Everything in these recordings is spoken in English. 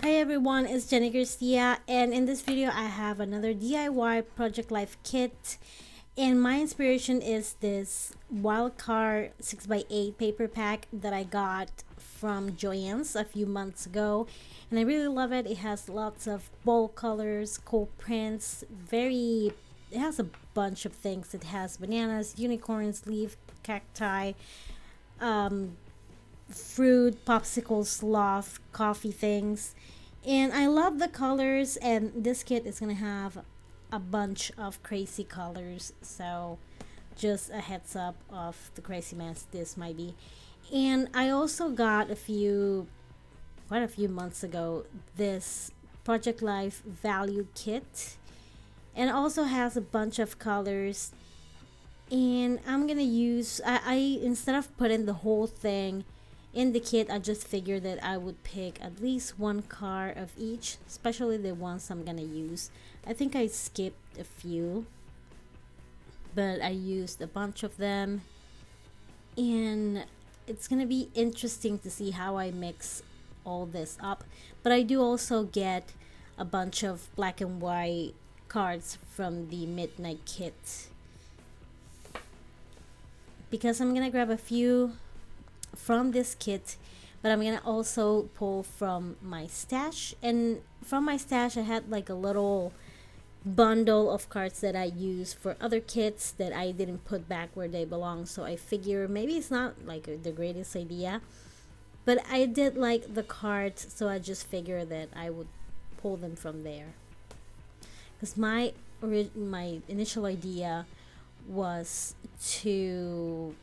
Hi everyone, it's Jenny Garcia, and in this video I have another DIY Project Life kit. And my inspiration is this Wildcard 6x8 paper pack that I got from Joann's a few months ago, and I really love it. It has lots of bold colors, cool prints, it has a bunch of things. It has bananas, unicorns, leaf, cacti, um, fruit, popsicles, loft, coffee things. And I love the colors, and this kit is gonna have a bunch of crazy colors. So just a heads up of the crazy mess this might be. And I also got quite a few months ago, this Project Life value kit, and also has a bunch of colors. And I'm gonna use I instead of putting the whole thing in the kit, I just figured that I would pick at least one card of each, especially the ones I'm gonna use. I think I skipped a few, but I used a bunch of them, and it's gonna be interesting to see how I mix all this up. But I do also get a bunch of black and white cards from the midnight kit, because I'm gonna grab a few from this kit, but I'm gonna also pull from my stash. And from my stash I had like a little bundle of cards that I use for other kits that I didn't put back where they belong. So I figure maybe it's not like the greatest idea, but I did like the cards, so I just figured that I would pull them from there. Because my initial idea was to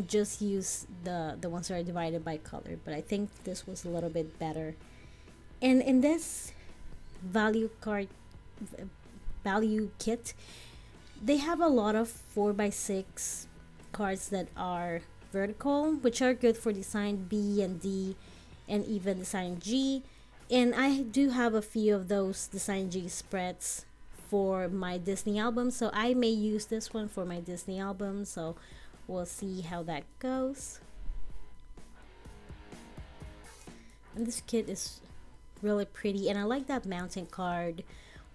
just use the ones that are divided by color, but I think this was a little bit better. And in this value card value kit, they have a lot of 4x6 cards that are vertical, which are good for design B and D and even design G. And I do have a few of those design G spreads for my Disney album, so I may use this one for my Disney album. So we'll see how that goes. And this kit is really pretty, and I like that mountain card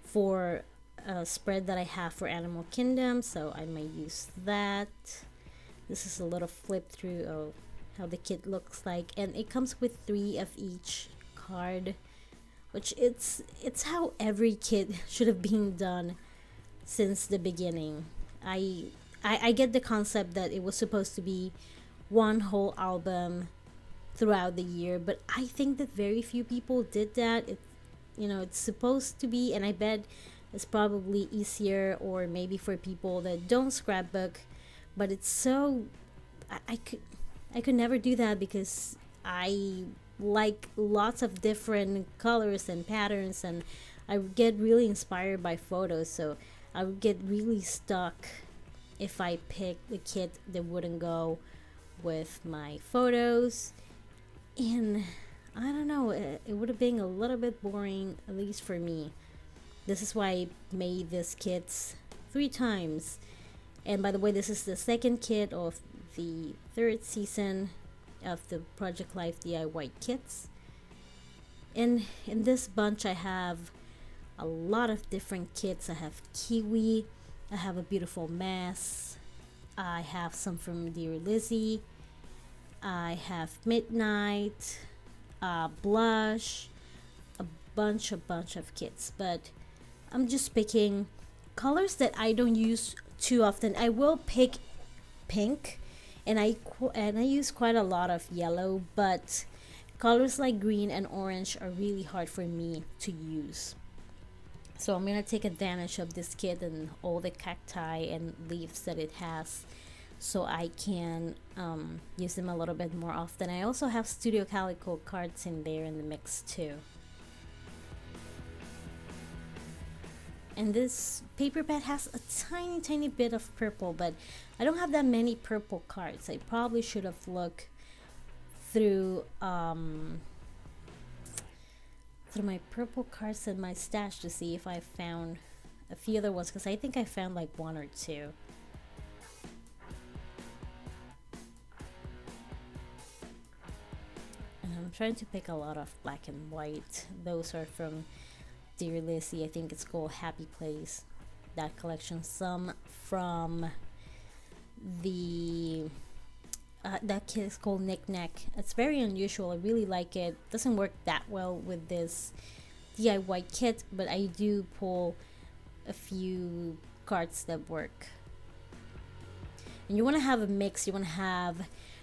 for a spread that I have for Animal Kingdom, so I may use that. This is a little flip through of how the kit looks like, and it comes with 3 of each card, which it's how every kit should have been done since the beginning. I get the concept that it was supposed to be one whole album throughout the year, but I think that very few people did that. It's supposed to be, and I bet it's probably easier, or maybe for people that don't scrapbook, but it's so I could never do that, because I like lots of different colors and patterns, and I would get really inspired by photos, so I would get really stuck if I picked the kit that wouldn't go with my photos. And I don't know, it would have been a little bit boring, at least for me. This is why I made this kit 3 times. And by the way, this is the second kit of the 3rd season of the Project Life DIY kits. And in this bunch I have a lot of different kits. I have Kiwi, I have a beautiful mess, I have some from Dear Lizzie, I have Midnight, Blush, a bunch of kits. But I'm just picking colors that I don't use too often. I will pick pink, and I use quite a lot of yellow, but colors like green and orange are really hard for me to use. So I'm gonna take advantage of this kit and all the cacti and leaves that it has, so I can use them a little bit more often. I also have Studio Calico cards in there in the mix too. And this paper pad has a tiny bit of purple, but I don't have that many purple cards. I probably should have looked through my purple cards in my stash to see if I found a few other ones, because I think I found like 1 or 2. And I'm trying to pick a lot of black and white. Those are from Dear Lizzie. I think it's called Happy Place. That collection. Some from the that kit is called Knick Knack. It's very unusual. I really like it. Doesn't work that well with this DIY kit, but I do pull a few cards that work. And you want to have a mix. You want to have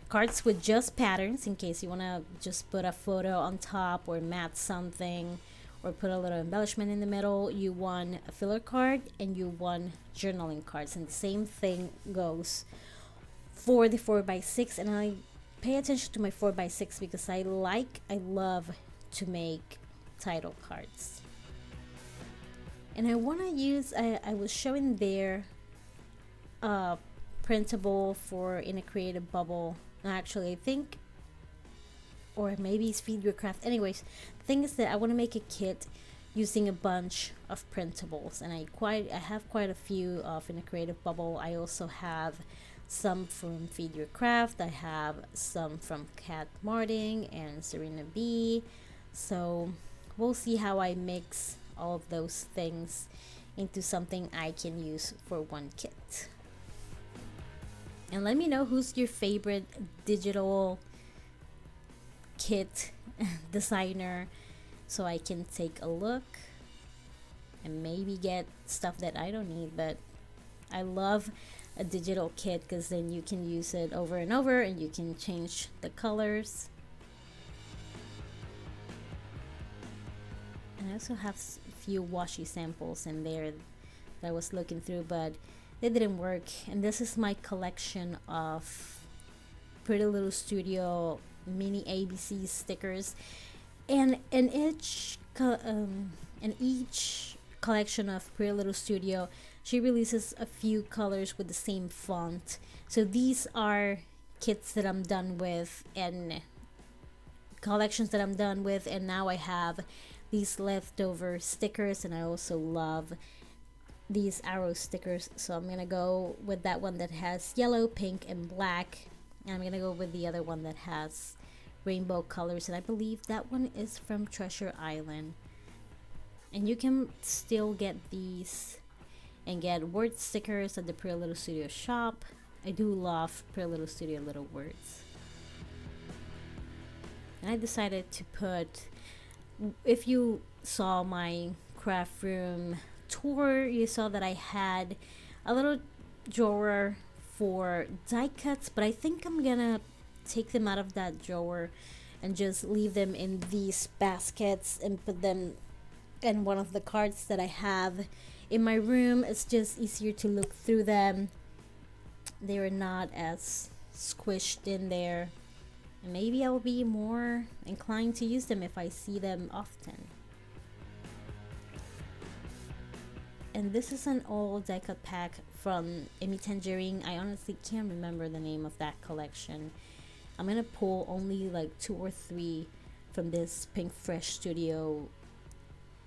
cards with just patterns in case you want to just put a photo on top or mat something or put a little embellishment in the middle. You want a filler card and you want journaling cards, and the same thing goes for the 4x6. And I pay attention to my 4x6 because I love to make title cards. And I want to use I was showing there printable for In a Creative Bubble. Actually, I think, or maybe it's Feed Your Craft. Anyways, the thing is that I want to make a kit using a bunch of printables, and I have quite a few of In a Creative Bubble. I also have some from Feed Your Craft. I have some from Kat Martin and Serena B. So we'll see how I mix all of those things into something I can use for one kit. And let me know who's your favorite digital kit designer so I can take a look and maybe get stuff that I don't need. But I love a digital kit because then you can use it over and over and you can change the colors. And I also have a few washi samples in there that I was looking through, but they didn't work. And this is my collection of Pretty Little Studio mini ABC stickers, and in each collection of Pretty Little Studio, she releases a few colors with the same font. So these are kits that I'm done with and collections that I'm done with, and now I have these leftover stickers, and I also love these arrow stickers, so I'm gonna go with that one that has yellow, pink, and black, and I'm gonna go with the other one that has rainbow colors, and I believe that one is from Treasure Island. And you can still get these and get word stickers at the Pretty Little Studio shop. I do love Pretty Little Studio little words. And I decided to put, if you saw my craft room tour, you saw that I had a little drawer for die cuts, but I think I'm gonna take them out of that drawer and just leave them in these baskets and put them in one of the cards that I have in my room. It's just easier to look through them. They are not as squished in there, and maybe I will be more inclined to use them if I see them often. And this is an old die cut pack from Amy Tangerine. I honestly can't remember the name of that collection. I'm gonna pull only like 2 or 3 from this Pink Fresh Studio.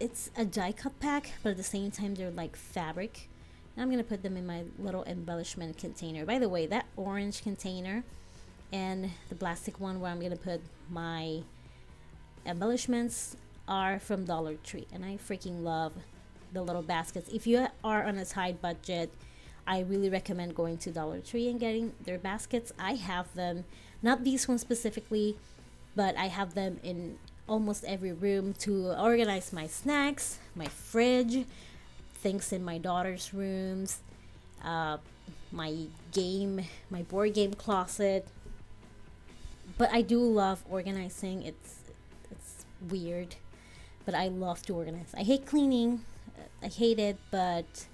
It's a die cut pack, but at the same time they're like fabric. And I'm gonna put them in my little embellishment container. By the way, that orange container and the plastic one where I'm gonna put my embellishments are from Dollar Tree, and I freaking love the little baskets. If you are on a tight budget, I really recommend going to Dollar Tree and getting their baskets. I have them, not these ones specifically, but I have them in almost every room to organize my snacks, my fridge, things in my daughter's rooms, my board game closet. But I do love organizing. It's weird, but I love to organize. I hate cleaning. I hate it, but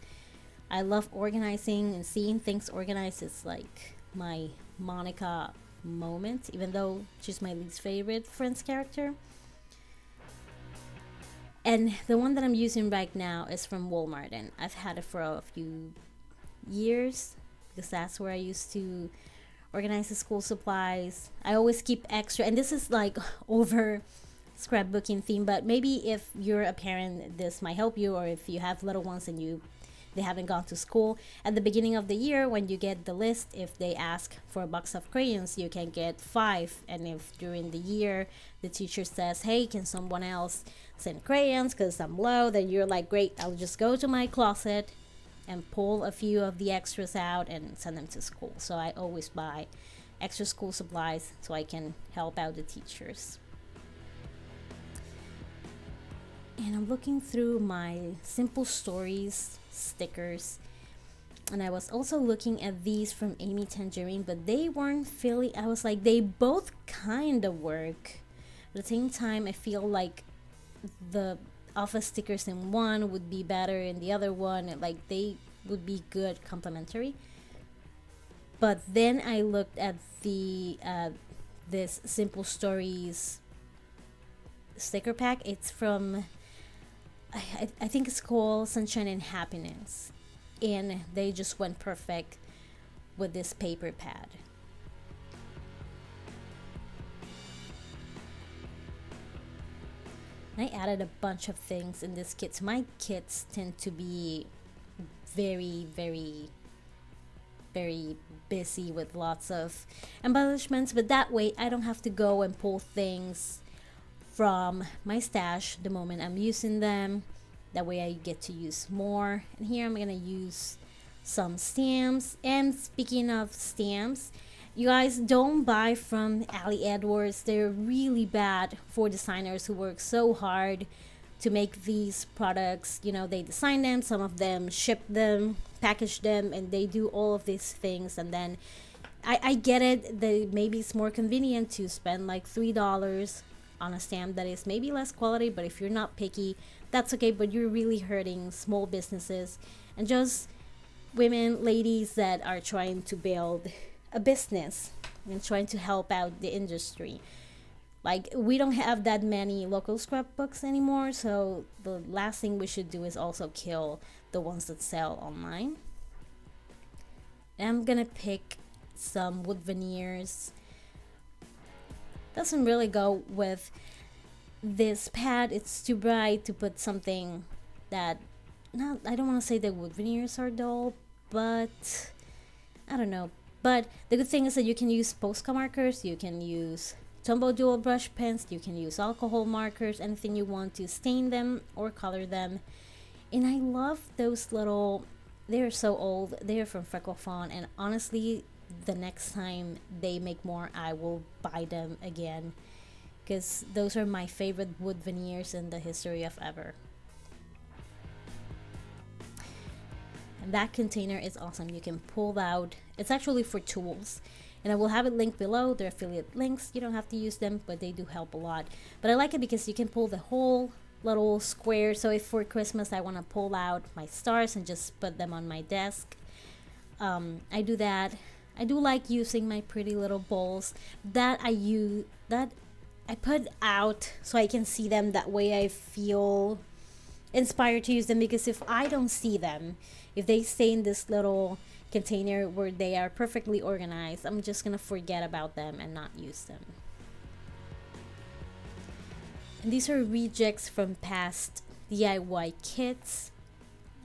I love organizing, and seeing things organized is like my Monica moment, even though she's my least favorite Friends character. And the one that I'm using right now is from Walmart, and I've had it for a few years because that's where I used to organize the school supplies. I always keep extra, and this is like over scrapbooking theme, but maybe if you're a parent this might help you, or if you have little ones and you they haven't gone to school. At the beginning of the year, when you get the list, if they ask for a box of crayons, you can get 5. And if during the year the teacher says, hey, can someone else send crayons because I'm low, then you're like, great, I'll just go to my closet and pull a few of the extras out and send them to school. So I always buy extra school supplies so I can help out the teachers. And I'm looking through my simple stories stickers, and I was also looking at these from Amy Tangerine, but they weren't feeling, I was like, they both kind of work. At the same time, I feel like the office stickers in one would be better in the other one, like they would be good complementary. But then I looked at the this simple stories sticker pack. It's from I think it's called Sunshine and Happiness, and they just went perfect with this paper pad. I added a bunch of things in this kit. My kits tend to be very, very, very busy with lots of embellishments, but that way I don't have to go and pull things from my stash the moment I'm using them. That way I get to use more. And here I'm gonna use some stamps. And speaking of stamps, you guys, don't buy from Ali Edwards. They're really bad for designers who work so hard to make these products. You know, they design them, some of them ship them, package them, and they do all of these things. And then I get it, maybe it's more convenient to spend like $3 on a stamp that is maybe less quality, but if you're not picky, that's okay. But you're really hurting small businesses and just women, ladies that are trying to build a business and trying to help out the industry. Like, we don't have that many local scrapbooks anymore, so the last thing we should do is also kill the ones that sell online. And I'm gonna pick some wood veneers. Doesn't really go with this pad. It's too bright to put something that, not, I don't want to say that wood veneers are dull, but I don't know. But the good thing is that you can use Posca markers, you can use Tombow dual brush pens, you can use alcohol markers, anything you want to stain them or color them. And I love those little, they're so old, they're from Freckle Fawn, and honestly, the next time they make more, I will buy them again, because those are my favorite wood veneers in the history of ever. And that container is awesome. You can pull out, it's actually for tools, and I will have it linked below. They're affiliate links, you don't have to use them, but they do help a lot. But I like it because you can pull the whole little square. So if for Christmas I want to pull out my stars and just put them on my desk, I do that. I do like using my pretty little bowls that I put out so I can see them. That way I feel inspired to use them, because if I don't see them, if they stay in this little container where they are perfectly organized, I'm just gonna forget about them and not use them. And these are rejects from past DIY kits.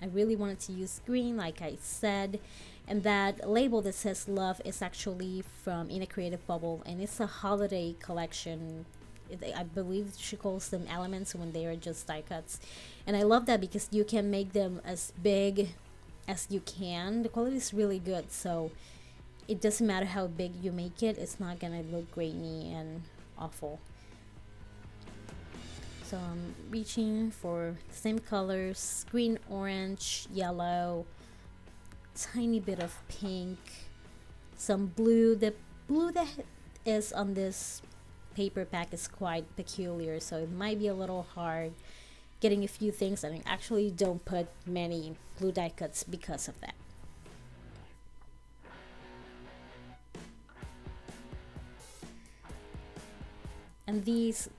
I really wanted to use green, like I said, and that label that says love is actually from In a Creative Bubble, and it's a holiday collection. I believe she calls them elements when they are just die cuts, and I love that because you can make them as big as you can. The quality is really good, so it doesn't matter how big you make it, it's not gonna look grainy and awful. So I'm reaching for the same colors: green, orange, yellow, tiny bit of pink, some blue. The blue that is on this paper pack is quite peculiar, so it might be a little hard getting a few things, and I actually don't put many blue die cuts because of that. And these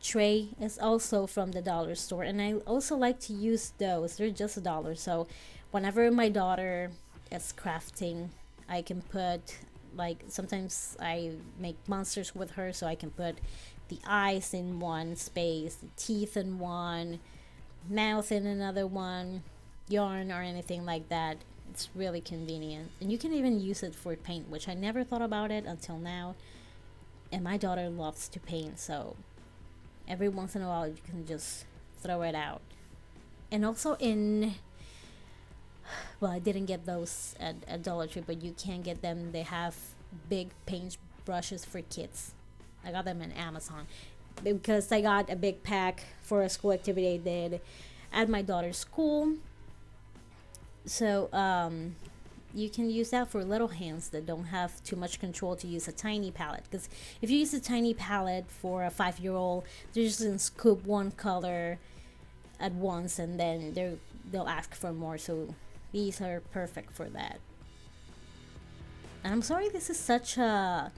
tray is also from the dollar store, and I also like to use those. They're just $1, so whenever my daughter is crafting, I can put, like, sometimes I make monsters with her, so I can put the eyes in one space, the teeth in one, mouth in another one, yarn or anything like that. It's really convenient, and you can even use it for paint, which I never thought about it until now. And my daughter loves to paint, so every once in a while you can just throw it out. And also in, well, I didn't get those at Dollar Tree, but you can get them. They have big paint brushes for kids. I got them on Amazon because I got a big pack for a school activity I did at my daughter's school. So you can use that for little hands that don't have too much control to use a tiny palette. Because if you use a tiny palette for a 5-year-old, they're just gonna scoop one color at once, and then they'll ask for more. So these are perfect for that. And I'm sorry this is such a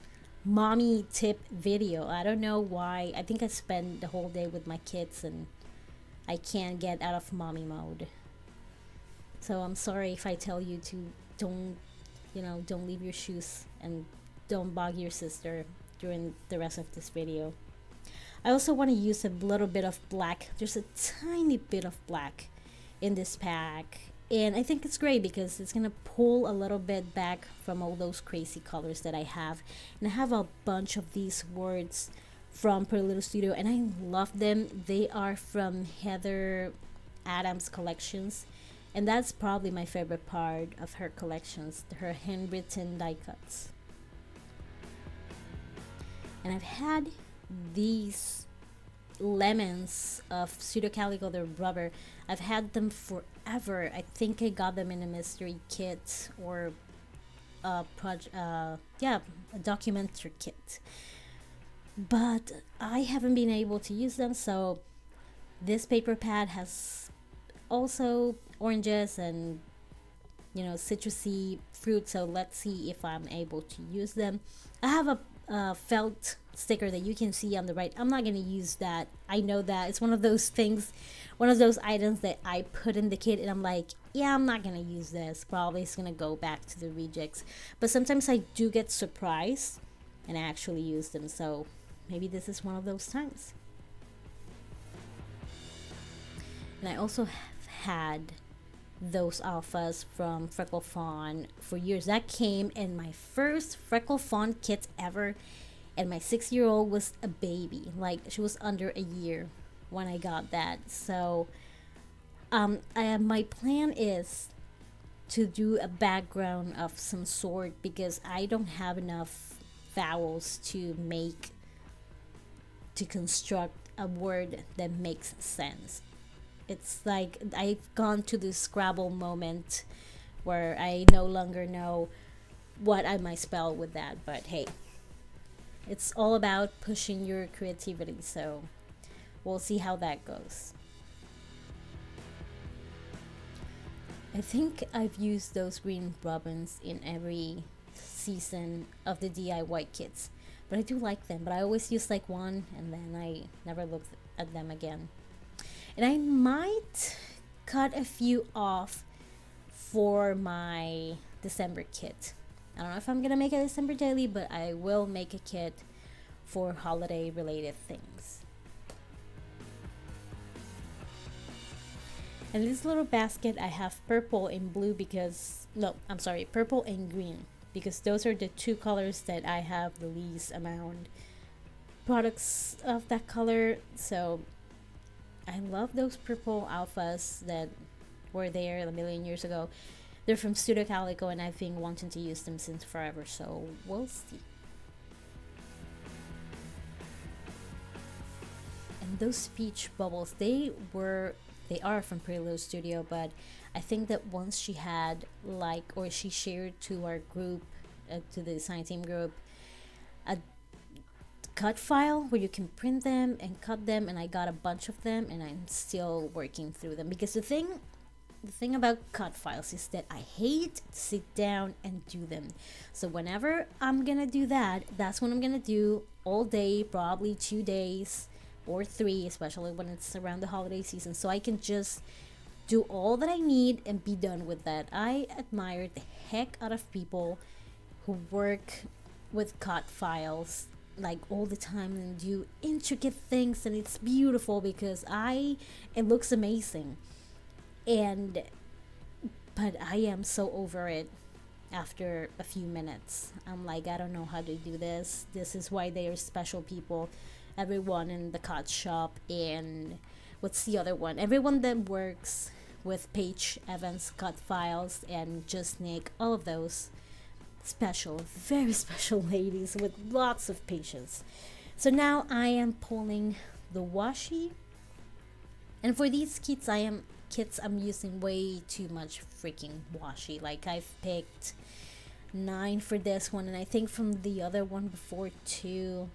mommy tip video. I don't know why. I think I spend the whole day with my kids and I can't get out of mommy mode. So I'm sorry if I tell you to don't leave your shoes and don't bug your sister during the rest of this video. I also want to use a little bit of black. There's a tiny bit of black in this pack. And I think it's great because it's going to pull a little bit back from all those crazy colors that I have. And I have a bunch of these words from Pretty Little Studio, and I love them. They are from Heather Adams collections. And that's probably my favorite part of her collections, her handwritten die cuts. And I've had these lemons of Pseudo Calico, the rubber. I've had them forever. I think I got them in a mystery kit or a documentary kit. But I haven't been able to use them, so this paper pad has also oranges and citrusy fruit, so let's see if I'm able to use them. I have a felt sticker that you can see on the right. I'm not going to use that. I know that it's one of those items that I put in the kit and I'm like, yeah, I'm not going to use this. Probably it's going to go back to the rejects. But sometimes I do get surprised and I actually use them, so maybe this is one of those times. And I also have had those alphas from Freckle Fawn for years. That came in my first Freckle Fawn kit ever, and my 6-year-old was a baby. Like, she was under a year when I got that. So my plan is to do a background of some sort because I don't have enough vowels to construct a word that makes sense. It's like I've gone to the Scrabble moment where I no longer know what I might spell with that. But hey, it's all about pushing your creativity. So we'll see how that goes. I think I've used those green robins in every season of the DIY kits. But I do like them. But I always use like one and then I never look at them again. And I might cut a few off for my December kit. I don't know if I'm going to make a December daily, but I will make a kit for holiday related things. And this little basket, I have purple and blue purple and green. Because those are the two colors that I have the least amount products of that color. So I love those purple alphas that were there a million years ago. They're from Pseudo Calico and I've been wanting to use them since forever, so we'll see. And those peach bubbles, they are from Pretty Little Studio, but I think that once she shared to our group, to the design team group, a cut file where you can print them and cut them, and I got a bunch of them and I'm still working through them because the thing about cut files is that I hate to sit down and do them. So whenever I'm gonna do that, that's when I'm gonna do all day, probably 2 days or 3, especially when it's around the holiday season, so I can just do all that I need and be done with that. I admire the heck out of people who work with cut files like all the time and do intricate things, and it's beautiful because I it looks amazing. And but I am so over it after a few minutes. I'm like, I don't know how to do this. This is why they are special people. Everyone in the cut shop, and what's the other one? Everyone that works with Paige Evans cut files and Just Nick, all of those special, very special ladies with lots of patience. So now I am pulling the washi, and for these kits I'm using way too much freaking washi. Like I've picked 9 for this one, and I think from the other one before 2.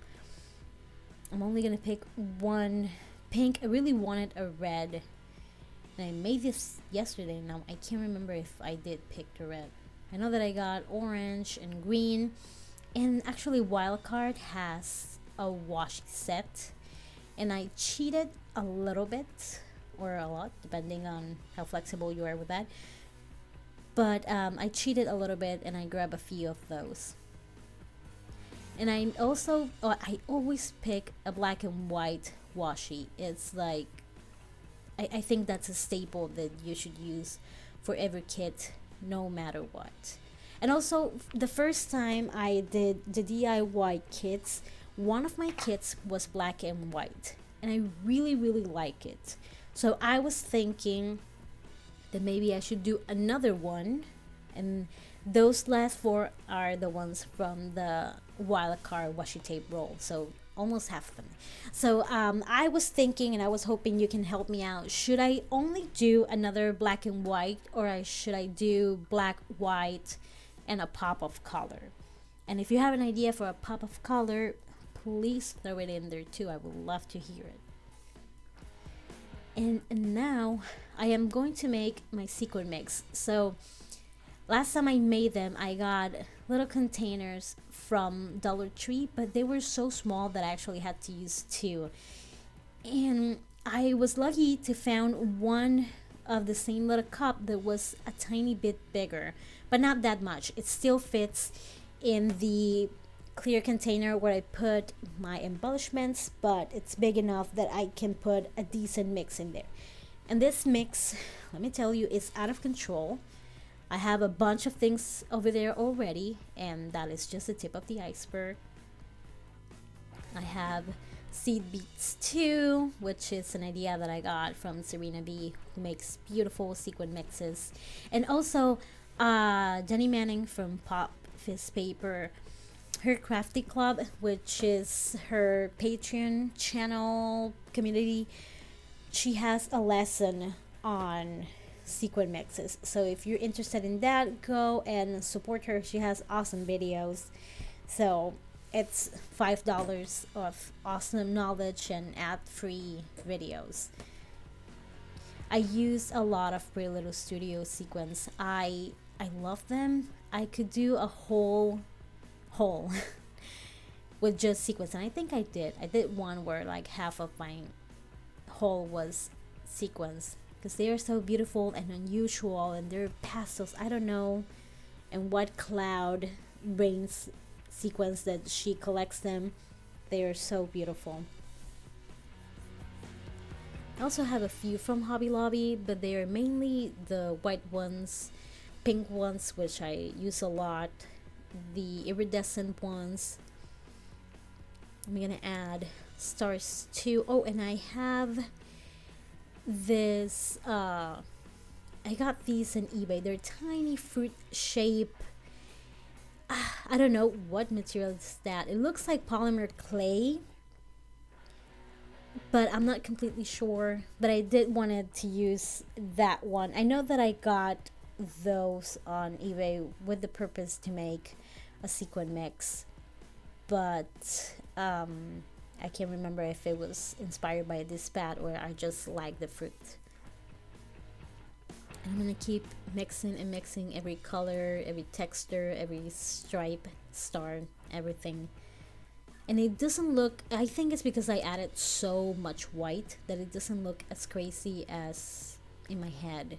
I'm only gonna pick one pink. I really wanted a red, and I made this yesterday. Now I can't remember if I did pick the red. I know that I got orange and green, and actually Wildcard has a washi set, and I cheated a little bit or a lot depending on how flexible you are with that, but I cheated a little bit and I grabbed a few of those. And I always pick a black and white washi. It's like I think that's a staple that you should use for every kit, no matter what. And also, the first time I did the DIY kits, one of my kits was black and white, and I really, really like it. So I was thinking that maybe I should do another one, and those last 4 are the ones from the Wildcard washi tape roll. So almost half of them. So I was thinking, and I was hoping you can help me out. Should I only do another black and white, or should I do black, white, and a pop of color? And if you have an idea for a pop of color, please throw it in there too. I would love to hear it. And now I am going to make my sequin mix. So last time I made them, I got little containers from Dollar Tree, but they were so small that I actually had to use 2. And I was lucky to found one of the same little cup that was a tiny bit bigger, but not that much. It still fits in the clear container where I put my embellishments, but it's big enough that I can put a decent mix in there. And this mix, let me tell you, is out of control. I have a bunch of things over there already, and that is just the tip of the iceberg. I have seed beads too, which is an idea that I got from Serena B, who makes beautiful sequin mixes. And also Jenny Manning from Pop Fizz Paper, her crafty club, which is her Patreon channel community. She has a lesson on sequin mixes, so if you're interested in that, go and support her. She has awesome videos. So it's $5 of awesome knowledge and ad-free videos. I use a lot of Pretty Little Studio sequins. I love them. I could do a whole haul with just sequins, and I think I did one where like half of my haul was sequins, because they are so beautiful and unusual, and they're pastels. I don't know in what cloud rains sequence that she collects them. They are so beautiful. I also have a few from Hobby Lobby, but they are mainly the white ones, pink ones, which I use a lot, the iridescent ones. I'm gonna add stars too. Oh, and I have this I got these on eBay. They're tiny fruit shape. I don't know what material is that. It looks like polymer clay, but I'm not completely sure. But I did wanted to use that one. I know that I got those on eBay with the purpose to make a sequin mix, but I can't remember if it was inspired by this pad or I just like the fruit. And I'm gonna keep mixing and mixing every color, every texture, every stripe, star, everything. And it doesn't look, I think it's because I added so much white that it doesn't look as crazy as in my head.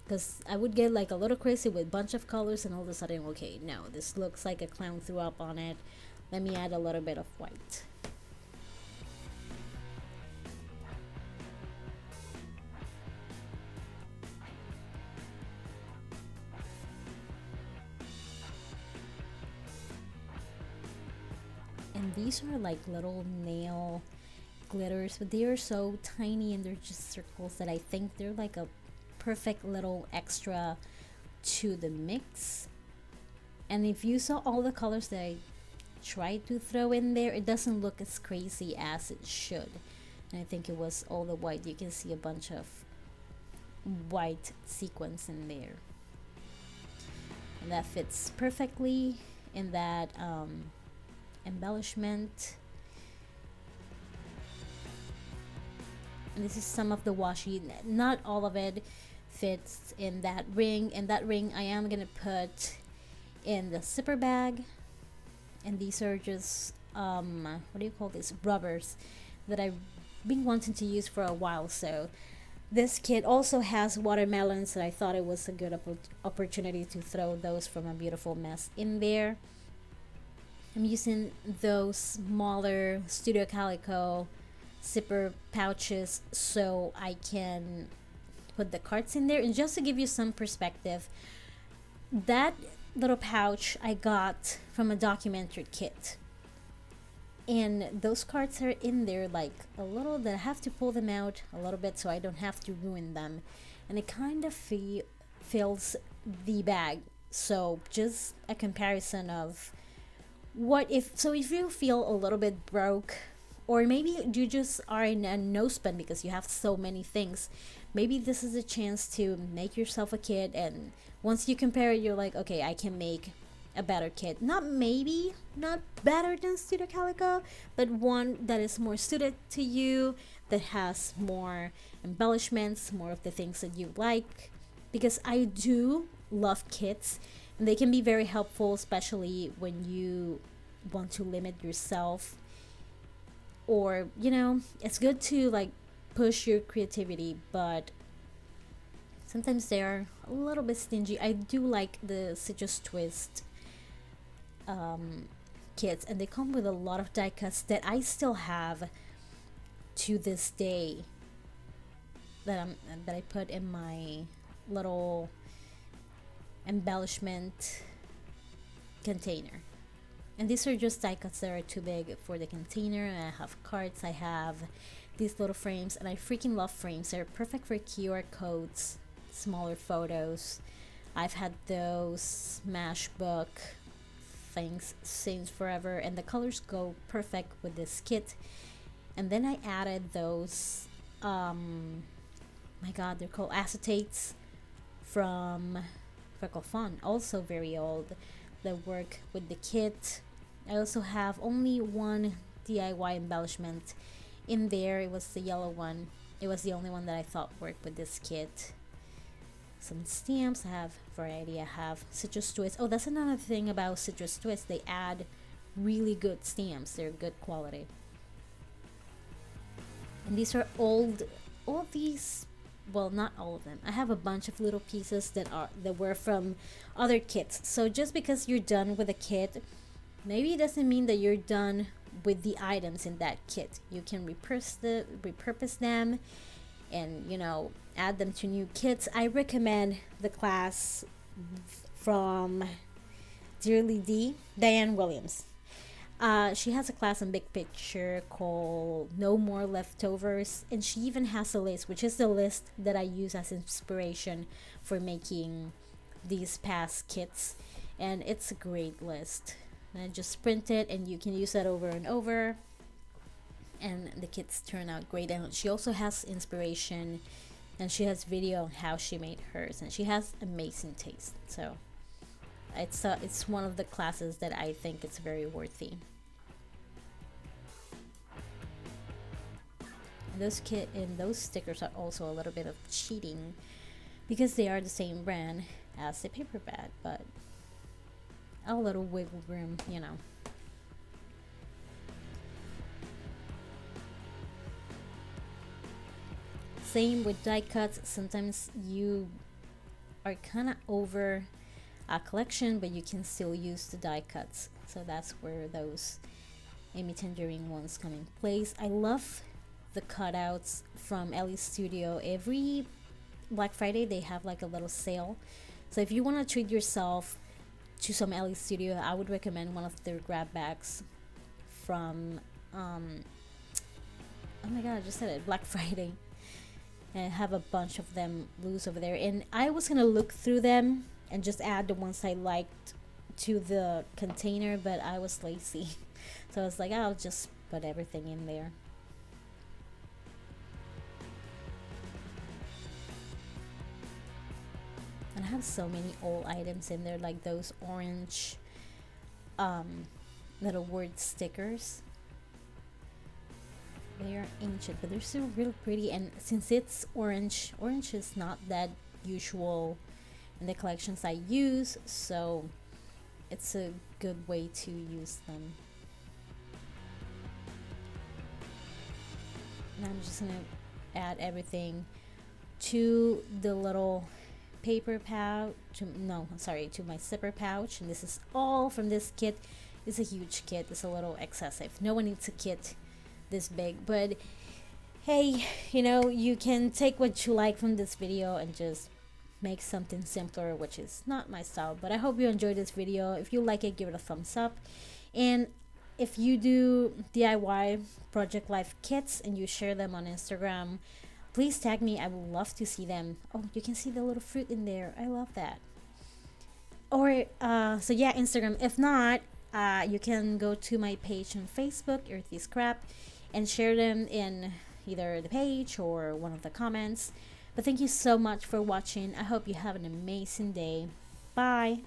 Because I would get like a little crazy with a bunch of colors, and all of a sudden, okay, no, this looks like a clown threw up on it. Let me add a little bit of white. And these are like little nail glitters, but they are so tiny and they're just circles that I think they're like a perfect little extra to the mix. And if you saw all the colors that I tried to throw in there, it doesn't look as crazy as it should. And I think it was all the white. You can see a bunch of white sequins in there, and that fits perfectly in that embellishment. And this is some of the washi, not all of it fits in that ring, and that ring I am gonna put in the zipper bag. And these are just what do you call these, rubbers that I've been wanting to use for a while. So this kit also has watermelons, and I thought it was a good opportunity to throw those from a beautiful mess in there. I'm using those smaller Studio Calico zipper pouches so I can put the cards in there. And just to give you some perspective, that little pouch I got from a documentary kit, and those cards are in there like a little, that I have to pull them out a little bit so I don't have to ruin them, and it kind of fills the bag. So just a comparison of what if you feel a little bit broke, or maybe you just are in a no spend because you have so many things, maybe this is a chance to make yourself a kit. And once you compare it, you're like, okay, I can make a better kit. Not better than Studio Calico, but one that is more suited to you, that has more embellishments, more of the things that you like. Because I do love kits, and they can be very helpful, especially when you want to limit yourself, or it's good to like push your creativity, but sometimes they are a little bit stingy. I do like the Citrus Twist kits, and they come with a lot of die cuts that I still have to this day, that I put in my little embellishment container. And these are just die cuts that are too big for the container. And I have cards, I have these little frames, and I freaking love frames. They're perfect for QR codes, smaller photos. I've had those Smashbook things since forever, and the colors go perfect with this kit. And then I added those my god, they're called acetates from Freckle Fun, also very old, that work with the kit. I also have only one DIY embellishment in there. It was the yellow one. It was the only one that I thought worked with this kit. Some stamps. I have variety. I have Citrus Twist. Oh, that's another thing about Citrus Twist. They add really good stamps. They're good quality. And these are old. All of these, well, not all of them. I have a bunch of little pieces that were from other kits. So just because you're done with a kit, maybe it doesn't mean that you're done with the items in that kit. You can repurpose them, and add them to new kits. I recommend the class from Dearly D, Diane Williams. She has a class on Big Picture called No More Leftovers, and she even has a list, which is the list that I use as inspiration for making these past kits, and it's a great list. And I just print it, and you can use that over and over, and the kits turn out great. And she also has inspiration, and she has video on how she made hers, and she has amazing taste. So it's one of the classes that I think it's very worthy. And those stickers are also a little bit of cheating because they are the same brand as the paper bag, but a little wiggle room. Same with die cuts. Sometimes you are kind of over a collection, but you can still use the die cuts So that's where those Amy Tangerine ones come in place. I love the cutouts from Ellie's Studio. Every Black Friday they have like a little sale. So if you want to treat yourself to some Ellie's Studio, I would recommend one of their grab bags from oh my god, I just said it, Black Friday. And I have a bunch of them loose over there. And I was gonna look through them and just add the ones I liked to the container, but I was lazy. So I was like, I'll just put everything in there. And I have so many old items in there, like those orange little word stickers. They are ancient, but they're still really pretty. And since it's orange, orange is not that usual in the collections I use, so it's a good way to use them. And I'm just gonna add everything to the little paper pouch. No, sorry, to my zipper pouch. And this is all from this kit. It's a huge kit. It's a little excessive. No one needs a kit this big, but hey, you know, you can take what you like from this video and just make something simpler, which is not my style. But I hope you enjoyed this video. If you like it, give it a thumbs up. And if you do DIY project life kits and you share them on Instagram, please tag me. I would love to see them. Oh, you can see the little fruit in there. I love that. Or so yeah, Instagram. If not, you can go to my page on Facebook, Earthy Scrap, and share them in either the page or one of the comments. But thank you so much for watching. I hope you have an amazing day. Bye.